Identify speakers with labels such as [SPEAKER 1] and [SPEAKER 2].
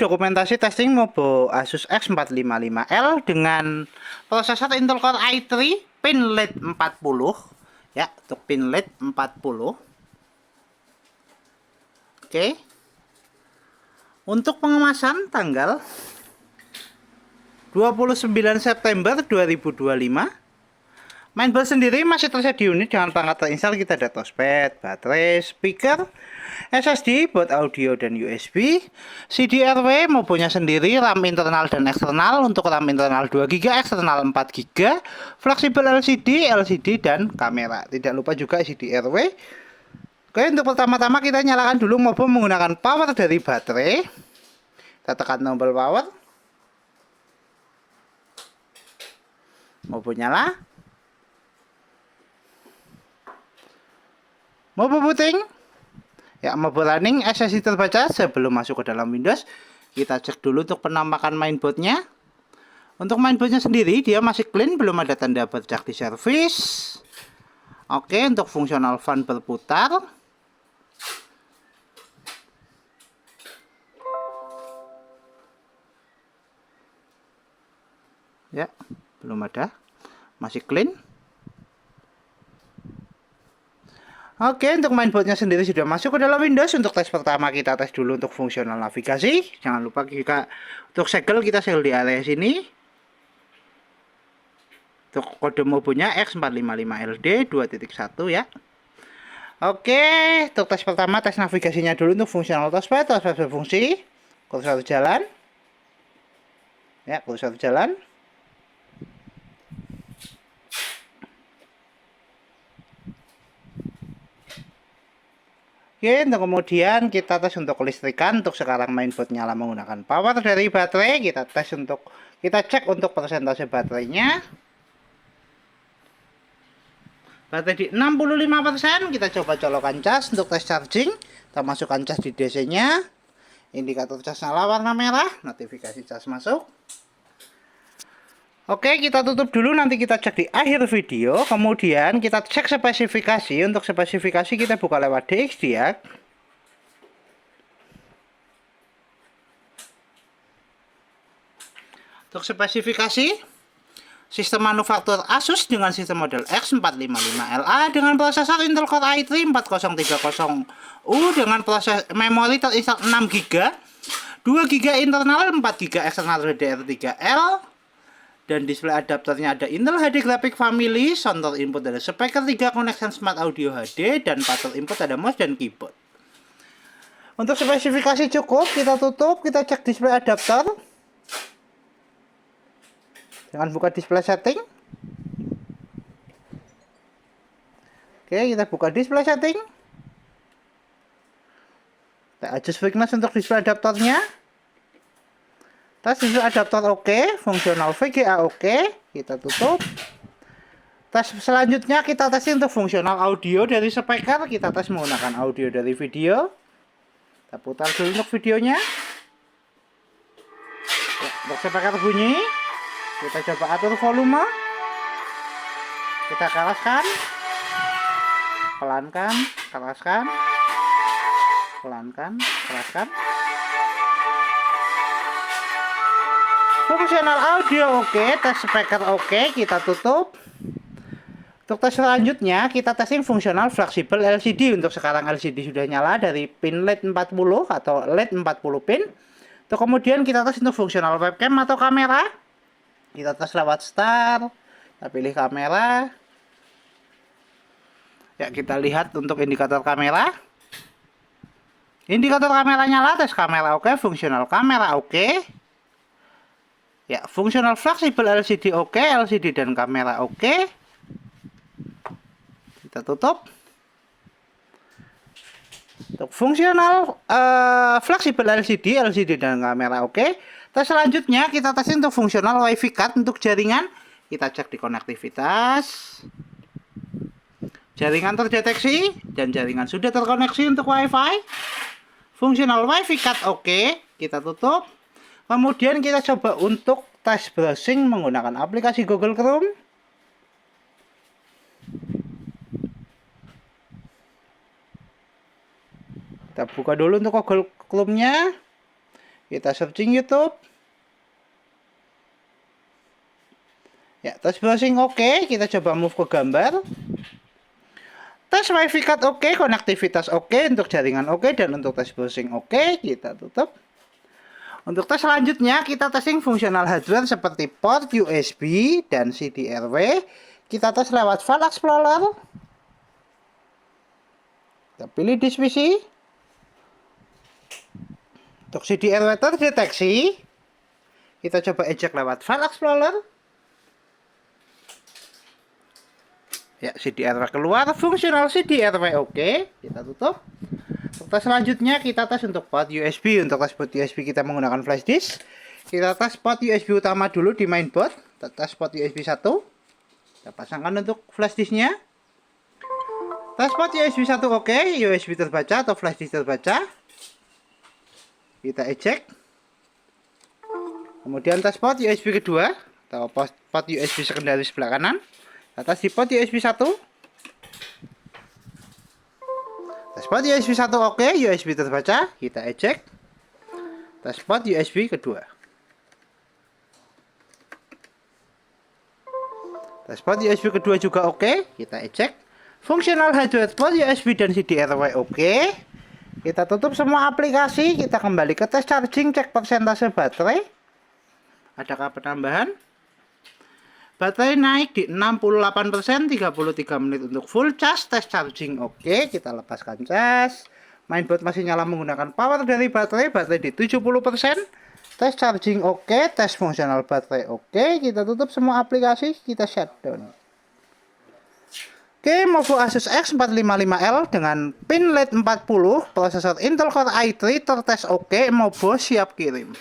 [SPEAKER 1] dokumentasi testing Mobo Asus X455L dengan prosesor Intel Core i3 pin LED 40 ya, untuk pin LED 40. Oke. Untuk pengemasan tanggal 29 September 2025. Mainboard sendiri masih tersedia unit dengan perangkat terinstall. Kita ada touchpad, baterai, speaker, SSD, board audio dan USB, CD-RW, Mobonya sendiri, RAM internal dan eksternal. Untuk RAM internal 2GB, eksternal 4GB, fleksibel LCD dan kamera. Tidak lupa juga CD-RW. Oke, untuk pertama-tama kita nyalakan dulu Mobo menggunakan power dari baterai. Kita tekan tombol power. Mobo nyala. Mobo booting. Ya, Mobo running, SSD terbaca. Sebelum masuk ke dalam Windows, kita cek dulu untuk penampakan mainboardnya. Untuk mainboardnya sendiri, dia masih clean, belum ada tanda bercak di servis. Oke, untuk fungsional fan berputar. Ya, belum ada. Masih clean. Oke, untuk mainboardnya sendiri sudah masuk ke dalam Windows. Untuk tes pertama kita tes dulu untuk fungsional navigasi. Jangan lupa jika untuk segel kita segel di area sini. Untuk kode Mobonya X455LD 2.1 ya. Oke, untuk tes pertama tes navigasinya dulu untuk fungsional touchpad berfungsi. Kursor jalan. Ya, kursor jalan. Oke, untuk kemudian kita tes untuk kelistrikan. Untuk sekarang mainboard nyala menggunakan power dari baterai. Kita cek untuk persentase baterainya. Baterai di 65%. Kita coba colokan cas untuk tes charging. Kita masukkan cas di DC nya. Indikator cas nyala warna merah. Notifikasi cas masuk. Oke, kita tutup dulu, nanti kita cek di akhir video. Kemudian kita cek spesifikasi. Untuk spesifikasi kita buka lewat DXDiag. Untuk spesifikasi, sistem manufaktur Asus dengan sistem model X455LA dengan prosesor Intel Core i3 4030U dengan proses memori terinstall 6GB, 2GB internal, 4GB eksternal DDR3L. Dan display adapternya ada Intel HD Graphic Family, sound input ada speaker 3 connection Smart Audio HD, dan pattern input ada mouse dan keyboard. Untuk spesifikasi cukup, kita tutup, kita cek display adapter. Jangan buka display setting. Oke, kita buka display setting. Kita adjust brightness untuk display adapternya. Tes display adapter oke, fungsional VGA oke, kita tutup. Tes selanjutnya kita tes untuk fungsional audio dari speaker. Kita tes menggunakan audio dari video. Kita putar dulu untuk videonya. Ya, untuk speaker bunyi, kita coba atur volume. Kita keraskan, pelankan, keraskan, pelankan, keraskan. Fungsional audio oke, tes speaker oke, kita tutup. Untuk tes selanjutnya kita testing fungsional fleksibel LCD. Untuk sekarang LCD sudah nyala dari pin LED 40 atau LED 40 pin. Untuk kemudian kita tes untuk fungsional webcam atau kamera. Kita tes lewat start. Kita pilih kamera. Ya, kita lihat untuk indikator kamera. Indikator kamera nyala, tes kamera oke, fungsional kamera oke. Ya, fungsional fleksibel LCD oke, LCD dan kamera oke. Kita tutup. Untuk fungsional fleksibel LCD dan kamera oke. Tes selanjutnya kita tes untuk fungsional WiFi card untuk jaringan. Kita cek di konektivitas. Jaringan terdeteksi dan jaringan sudah terkoneksi untuk WiFi. Fungsional WiFi card oke, kita tutup. Kemudian kita coba untuk tes browsing menggunakan aplikasi Google Chrome. Kita buka dulu untuk Google Chrome-nya. Kita searching YouTube. Ya, tes browsing oke. Kita coba move ke gambar. Tes wifi card oke, konektivitas oke, untuk jaringan oke, dan untuk tes browsing oke. Kita tutup. Untuk tes selanjutnya, kita testing fungsional hardware seperti port USB dan CD-RW. Kita tes lewat File Explorer. Kita pilih disk PC. Untuk CD-RW terdeteksi. Kita coba eject lewat File Explorer. Ya, CD-RW keluar, fungsional CD-RW oke. Kita tutup. Untuk tes selanjutnya, kita tes untuk port USB. Untuk tes port USB kita menggunakan flash disk. Kita tes port USB utama dulu di mainboard. Kita tes port USB 1. Kita pasangkan untuk flash disknya. Tes port USB 1 oke, USB terbaca atau flash disk terbaca. Kita eject. Kemudian tes port USB kedua atau port USB sekundaris sebelah kanan. Atas di port USB 1. Tes port USB 1 oke, USB terbaca, kita eject. Tes port USB kedua. Tes port USB kedua juga oke, kita eject. Fungsional hardware port USB dan CD-RW oke. Kita tutup semua aplikasi, kita kembali ke tes charging, cek persentase baterai. Adakah penambahan? Baterai naik di 68%, 33 menit untuk full charge. Tes charging oke, kita lepaskan cas. Mainboard masih nyala menggunakan power dari baterai di 70%. Tes charging oke, tes fungsional baterai oke. Kita tutup semua aplikasi, kita shutdown. Oke, Movo Asus X455L dengan pin LED 40, prosesor Intel Core i3 tertes oke, Movo siap kirim.